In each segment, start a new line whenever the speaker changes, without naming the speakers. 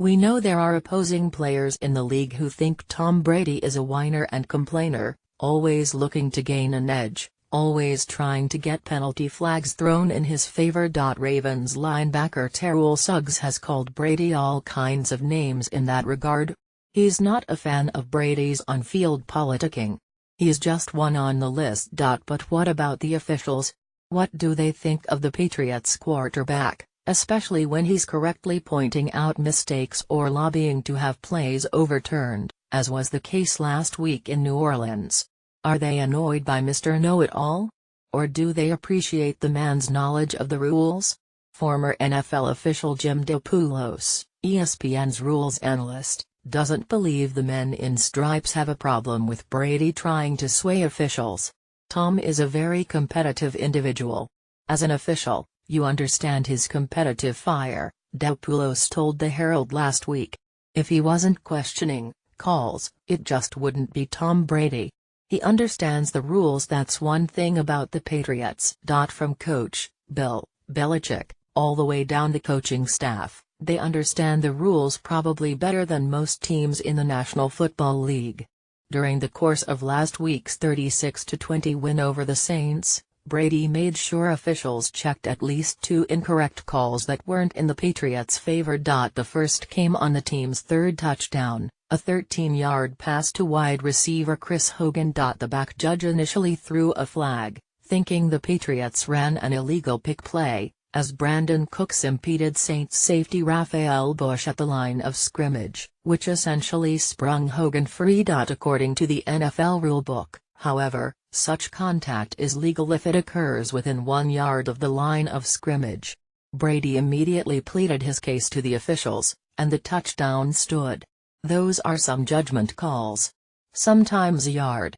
We know there are opposing players in the league who think Tom Brady is a whiner and complainer, always looking to gain an edge, always trying to get penalty flags thrown in his favor. Ravens linebacker Terrell Suggs has called Brady all kinds of names in that regard. He's not a fan of Brady's on-field politicking. He's just one on the list. But what about the officials? What do they think of the Patriots quarterback, especially when he's correctly pointing out mistakes or lobbying to have plays overturned, as was the case last week in New Orleans? Are they annoyed by Mr. Know-It-All? Or do they appreciate the man's knowledge of the rules? Former NFL official Jim Dopoulos, ESPN's rules analyst, doesn't believe the men in stripes have a problem with Brady trying to sway officials. Tom is a very competitive individual. As an official, you understand his competitive fire, Dopoulos told the Herald last week. If he wasn't questioning calls, it just wouldn't be Tom Brady. He understands the rules. That's one thing about the Patriots. From coach Bill Belichick, all the way down the coaching staff, they understand the rules probably better than most teams in the National Football League. During the course of last week's 36-20 win over the Saints, Brady made sure officials checked at least 2 incorrect calls that weren't in the Patriots' favor. The first came on the team's third touchdown, a 13-yard pass to wide receiver Chris Hogan. The back judge initially threw a flag, thinking the Patriots ran an illegal pick play, as Brandon Cooks impeded Saints safety Raphael Bush at the line of scrimmage, which essentially sprung Hogan free. According to the NFL rulebook, however, such contact is legal if it occurs within 1 yard of the line of scrimmage. Brady immediately pleaded his case to the officials, and the touchdown stood. Those are some judgment calls. Sometimes a yard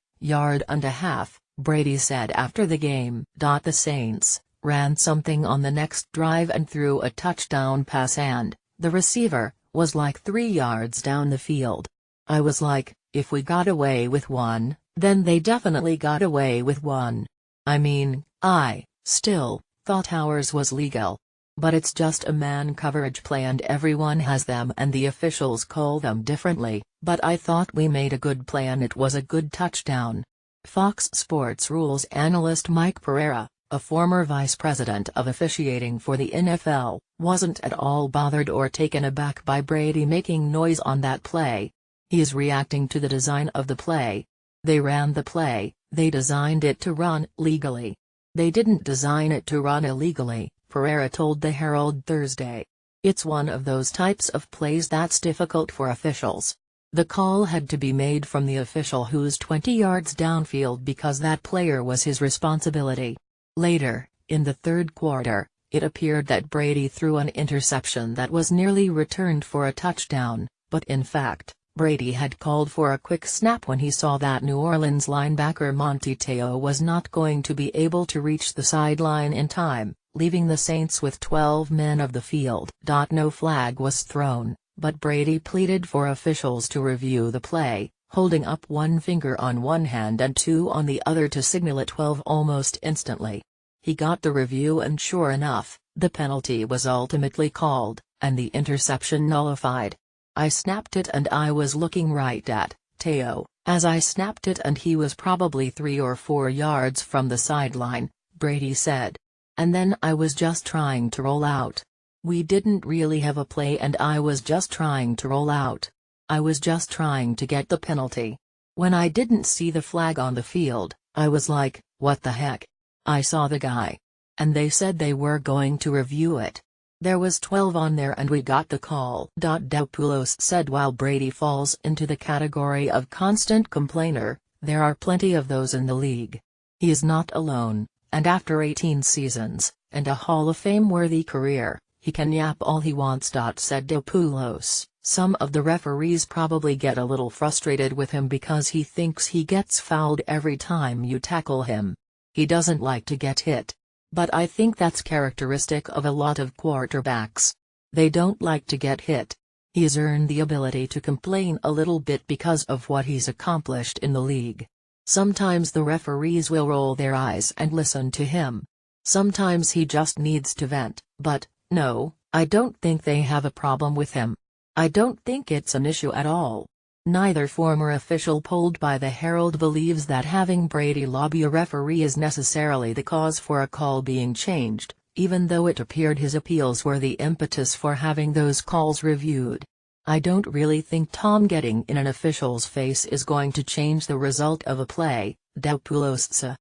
and a half, Brady said after the game. The Saints ran something on the next drive and threw a touchdown pass, and the receiver was like 3 yards down the field. I was like, if we got away with one, then they definitely got away with one. I mean, I still thought ours was legal. But it's just a man coverage play and everyone has them and the officials call them differently, but I thought we made a good play and it was a good touchdown. Fox Sports rules analyst Mike Pereira, a former vice president of officiating for the NFL, wasn't at all bothered or taken aback by Brady making noise on that play. He's reacting to the design of the play. They ran the play, they designed it to run legally. They didn't design it to run illegally, Pereira told the Herald Thursday. It's one of those types of plays that's difficult for officials. The call had to be made from the official who's 20 yards downfield because that player was his responsibility. Later, in the third quarter, it appeared that Brady threw an interception that was nearly returned for a touchdown, but in fact, Brady had called for a quick snap when he saw that New Orleans linebacker Monte Te'o was not going to be able to reach the sideline in time, leaving the Saints with 12 men of the field. No flag was thrown, but Brady pleaded for officials to review the play, holding up one finger on one hand and 2 on the other to signal at 12 almost instantly. He got the review and sure enough, the penalty was ultimately called, and the interception nullified. I snapped it and I was looking right at Te'o as I snapped it and he was probably 3 or 4 yards from the sideline, Brady said. And then I was just trying to roll out. We didn't really have a play and I was just trying to roll out. I was just trying to get the penalty. When I didn't see the flag on the field, I was like, what the heck? I saw the guy. And they said they were going to review it. There was 12 on there and we got the call. Dopoulos said while Brady falls into the category of constant complainer, there are plenty of those in the league. He is not alone, and after 18 seasons, and a Hall of Fame-worthy career, he can yap all he wants. Said Dopoulos, some of the referees probably get a little frustrated with him because he thinks he gets fouled every time you tackle him. He doesn't like to get hit. But I think that's characteristic of a lot of quarterbacks. They don't like to get hit. He's earned the ability to complain a little bit because of what he's accomplished in the league. Sometimes the referees will roll their eyes and listen to him. Sometimes he just needs to vent, but, no, I don't think they have a problem with him. I don't think it's an issue at all. Neither former official polled by the Herald believes that having Brady lobby a referee is necessarily the cause for a call being changed, even though it appeared his appeals were the impetus for having those calls reviewed. I don't really think Tom getting in an official's face is going to change the result of a play, Dopoulos said.